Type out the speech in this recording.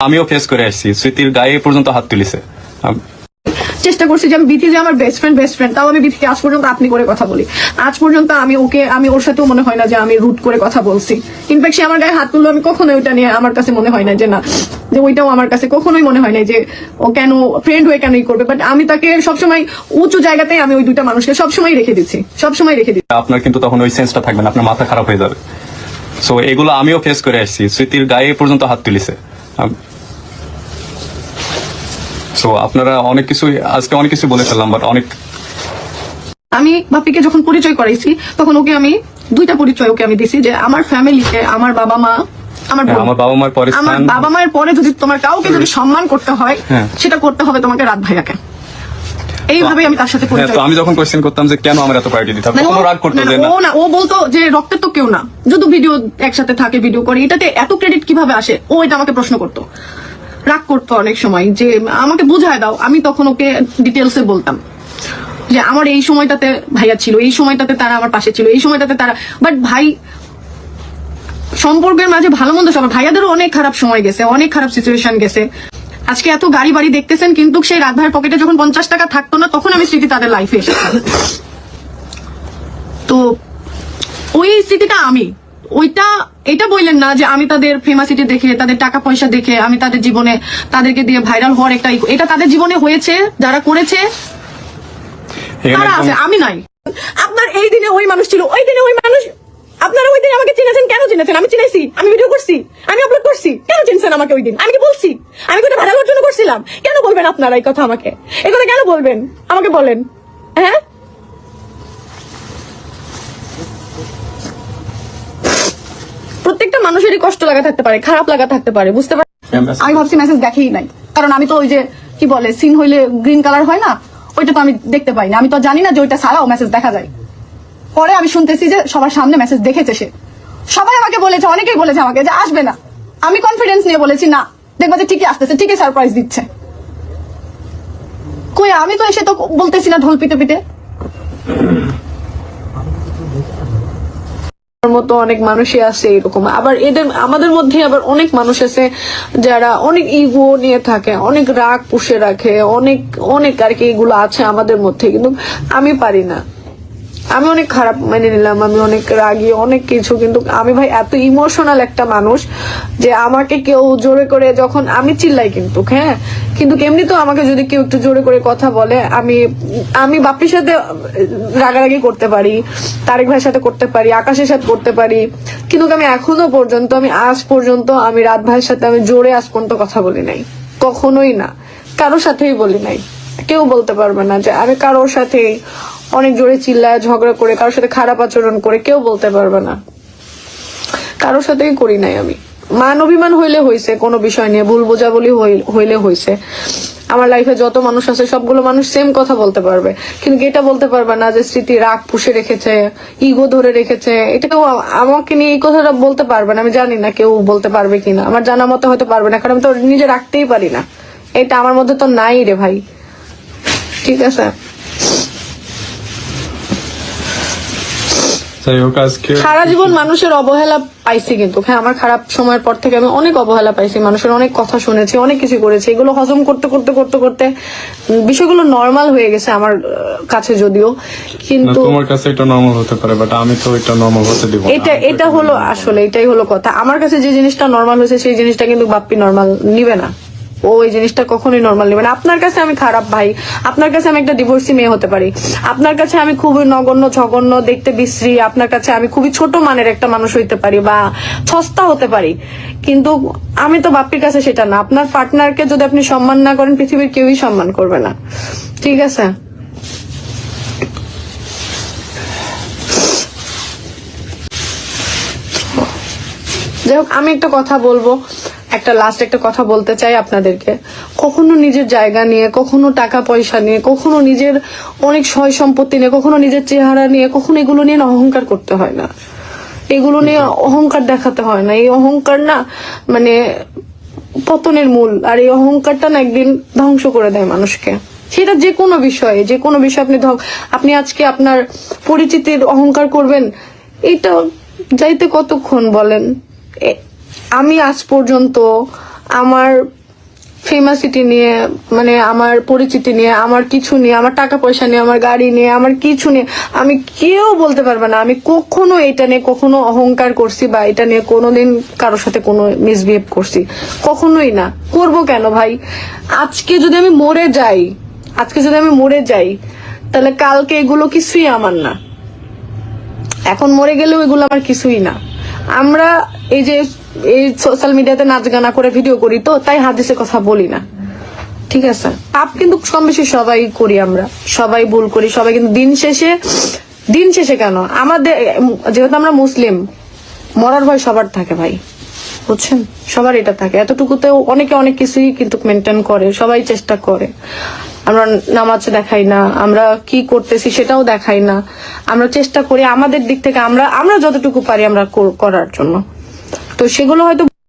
আমিও ফেস করে আসছি, স্মৃতির গায়ে পর্যন্ত হাত তুলিছে। চেষ্টা করছি যে আমি বিথি যে আমার বেস্ট ফ্রেন্ড তাও আমি বিথিকে আজ পর্যন্ত আপনি করে কথা বলি। আজ পর্যন্ত আমি ওর সাথেও মনে হয় না যে আমি রুট করে কথা বলছি। ইনফ্যাক্ট সে আমার গায়ে হাত তুললো, আমি কখনোই ওইটা নিয়ে আমার কাছে মনে হয় না যে না, যে ওইটাও আমার কাছে কখনোই মনে হয় না যে ও কেন ফ্রেন্ড হয়ে কেনই করবে। বাট আমি তাকে সবসময় উঁচু জায়গাতেই আমি ওই দুইটা মানুষকে সবসময় রেখে দিচ্ছি। আপনার কিন্তু তখন ওই সেন্সটা থাকবে না, আপনার মাথা খারাপ হয়ে যাবে। সো এগুলো আমিও ফেস করে আসছি, স্মৃতির গায়ে পর্যন্ত হাত তুলিছে। সো আপনারা আজকে অনেক কিছু বলে ফেললাম, বাট আমি বাপিকে যখন পরিচয় করাইছি তখন ওকে আমি দুইটা পরিচয় ওকে আমি দিছি যে আমার ফ্যামিলিতে আমার বাবা মা, আমার বাবা মায়ের পরে যদি তোমার কাউকে যদি সম্মান করতে হয় সেটা করতে হবে তোমাকে রাত ভাইয়াকে। এইভাবে আমি তার সাথে পরিচয়। তো আমি যখন কোশ্চেন করতাম যে কেন আমার এত প্রায়োরিটি দিতে হবে, কোনো রাগ করতে দেয় না। ও বলতো যে রক্তের তো কেউ না, যদি ভিডিও একসাথে থাকে ভিডিও করে এটাতে এত ক্রেডিট কিভাবে আসে, ও এটা আমাকে প্রশ্ন করতো, রাগ করতো অনেক সময় যে আমাকে বুঝায় দাও। আমি তখন ওকে ডিটেলসে বলতাম যে আমার এই সময়টাতে ভাইয়া ছিল, এই সময়টাতে তারা আমার পাশে ছিল, এই সময়টাতে তারা। বাট ভাই সম্পর্কের মাঝে ভালো মন্দ সবার, ভাইয়াদেরও অনেক খারাপ সময় গেছে, অনেক খারাপ সিচুয়েশন গেছে। আজকে এত গাড়ি বাড়ি দেখতেছেন, কিন্তু সেই রাত ভাইয়ের পকেটে যখন 50 টাকা থাকতো না তখন আমি স্মৃতি তাদের লাইফে এসেছিলাম। তো ওই স্মৃতিটা আমি এটা বললেন না যে আমি তাদের ফেমাসিটি দেখে, তাদের টাকা পয়সা দেখে আমি তাদের জীবনে তাদেরকে দিয়ে ভাইরাল হওয়ার এটা তাদের জীবনে হয়েছে, যারা করেছে তারা আছে, আমি নাই। আপনার এই দিনে ওই মানুষ ছিল, ওই দিনে ওই মানুষ। আপনারা ওই দিন আমাকে চিনেছেন, কেন চিনেছেন? আমি চিনেছি, আমি ভিডিও করছি, আমি আপলোড করছি, কেন চিনছেন আমাকে ওই দিন? আমি কি বলছি আমি কোথাও ভাইরাল হওয়ার জন্য করছিলাম? কেন বলবেন আপনারা এই কথা আমাকে? এই কথা কেন বলবেন আমাকে? বলেন। হ্যাঁ, প্রত্যেকটা মানুষেরই কষ্ট লাগা থাকতে পারে, খারাপ লাগা থাকতে পারে, বুঝতে পারি। আমি ভাবছি মেসেজ দেখেই নাই, কারণ আমি তো ওই যে কি বলে সিন হইলে গ্রিন কালার হয় না, ওইটা তো আমি দেখতে পাই না। আমি তো জানি না যে ওইটা ছাড়াও মেসেজ দেখা যায়। পরে আমি শুনতেছি যে সবার সামনে মেসেজ দেখেছে সে। সবাই আমাকে বলেছে, অনেকেই বলেছে আমাকে যে আসবে না। আমি কনফিডেন্স নিয়ে বলেছি না, দেখবা যে ঠিকই আসতেছে, ঠিকই সারপ্রাইজ দিচ্ছে। কই আমি তো এসে তো বলতেছি না ঢোল পিটে পিটে। মতো অনেক মানুষই আছে এরকম। আবার আমাদের মধ্যে আবার অনেক মানুষ আছে যারা অনেক ইগো নিয়ে থাকে, অনেক রাগ পুষে রাখে, অনেক আর কি এগুলো আছে আমাদের মধ্যে। কিন্তু আমি পারি না, আমি অনেক খারাপ মেনে নিলাম, আমি অনেক রাগী, অনেক কিছু। কিন্তু আমি ভাই এত ইমোশনাল একটা মানুষ যে আমাকে কেউ জোরে করে যখন আমি চিল্লাই, কিন্তু এমনি তো আমাকে যদি কেউ একটু জোরে করে কথা বলে, আমি বাপির সাথে রাগারাগি করতে পারি, তারেক ভাইয়ের সাথে করতে পারি, আকাশের সাথে করতে পারি, কিন্তু আমি এখনো পর্যন্ত আজ পর্যন্ত আমি রাত ভাইয়ের সাথে আমি জোরে আজ পর্যন্ত কথা বলি নাই, কখনোই না, কারোর সাথেই বলি নাই। কেউ বলতে পারবে না যে আমি কারোর সাথে অনেক জোরে চিল্লায় ঝগড়া করে, কারোর সাথে খারাপ আচরণ করে, কেউ বলতে পারবে না। কারোর সাথেই করি নাই আমি। মান অভিমান হইলে হয়েছে কোনো বিষয় নিয়ে, ভুল বোঝাবুঝি হইলে হয়েছে। আমার লাইফে যত মানুষ আছে সবগুলো মানুষ সেম কথা বলতে পারবে, কিন্তু এটা বলতে পারবে না যে স্মৃতি রাগ পুষে রেখেছে, ইগো ধরে রেখেছে। এটা কেউ আমাকে নিয়ে এই কথাটা বলতে পারবে না। আমি জানি না কেউ বলতে পারবে কিনা, আমার জানা মতো হয়তো পারবে না, কারণ আমি তো নিজে রাখতেই পারি না। এটা আমার মধ্যে তো নাই রে ভাই, ঠিক আছে? সারা জীবন মানুষের অবহেলা পাইছি, কিন্তু আমার খারাপ সময়ের পর থেকে আমি অনেক অবহেলা পাইছি, মানুষের অনেক কথা শুনেছি, অনেক কিছু করেছি। এগুলো হজম করতে করতে করতে করতে বিষয়গুলো নর্মাল হয়ে গেছে আমার কাছে, যদিও কিন্তু তোমার কাছে এটা নরমাল হতে পারে, বাট আমি তো এটা নরমাল হতে দিব না। এটা হলো আসলে, এটাই হলো কথা। আমার কাছে যে জিনিসটা নর্মাল হয়েছে সেই জিনিসটা কিন্তু বাপ্পি নর্মাল নিবে না, ও এই জিনিসটা কখনোই নর্মাল নেবে না। আপনার কাছে আমি খারাপ ভাই, আপনার কাছে আমি একটা ডিভোর্সি মেয়ে হতে পারি, আপনার কাছে আমি খুবই নগণ্য ছগণ্য দেখতে বিশ্রী, আপনার কাছে আমি খুবই ছোট মানের একটা মানুষ হইতে পারি বা সস্তা হতে পারি, কিন্তু আমি তো বাপ্পির কাছে সেটা না। আপনার পার্টনারকে যদি আপনি সম্মান না করেন, পৃথিবীর কেউই সম্মান করবে না, ঠিক আছে? যাই হোক, আমি একটা কথা বলবো, লাস্ট একটা কথা বলতে চাই আপনাদেরকে। কখনো নিজের জায়গা নিয়ে, কখনো টাকা পয়সা নিয়ে, কখনো নিজের অনেক সয় সম্পত্তি নিয়ে, কখনো নিজের চেহারা নিয়ে, কখনো এগুলো নিয়ে অহংকার করতে হয় না, এগুলো নিয়ে অহংকার দেখাতে হয় না। এই অহংকার না মানে পতনের মূল, আর এই অহংকারটা না একদিন ধ্বংস করে দেয় মানুষকে। সেটা যে কোনো বিষয়ে আপনি আজকে আপনার পরিচিতির অহংকার করবেন, এটা যাইতে কতক্ষণ বলেন? আমি আজ পর্যন্ত আমার ফেমাসিটি নিয়ে, মানে আমার পরিচিতি নিয়ে, আমার কিছু নিয়ে, আমার টাকা পয়সা নিয়ে, আমার গাড়ি নিয়ে, আমার কিছু নিয়ে আমি কেউ বলতে পারবে না আমি কখনো এটা নিয়ে কখনো অহংকার করছি বা এটা নিয়ে কোনোদিন কারোর সাথে কোনো মিসবিহেভ করছি, কখনোই না। করব কেন ভাই? আজকে যদি আমি মরে যাই তাহলে কালকে এগুলো কিছুই আমার না, এখন মরে গেলেও এগুলো আমার কিছুই না। আমরা এই যে এই সোশ্যাল মিডিয়াতে নাচ গানা করে ভিডিও করি, তো তাই হাদিসের কথা বলি না, ঠিক আছে? পাপ কিন্তু কম বেশি সবাই করি, আমরা সবাই ভুল করি, সবাই, কিন্তু দিন শেষে কেন আমাদের, যেহেতু আমরা মুসলিম, মরার ভয় সবার থাকে ভাই, বুঝছেন? সবার এটা থাকে। এতটুকুতেও অনেকে অনেক কিছুই কিন্তু মেনটেন করে, সবাই চেষ্টা করে। আমরা নামাজ দেখাই না, আমরা কি করতেছি সেটাও দেখাই না, আমরা চেষ্টা করি আমাদের দিক থেকে আমরা যতটুকু পারি আমরা করার জন্য। তো সেগুলো হয়তো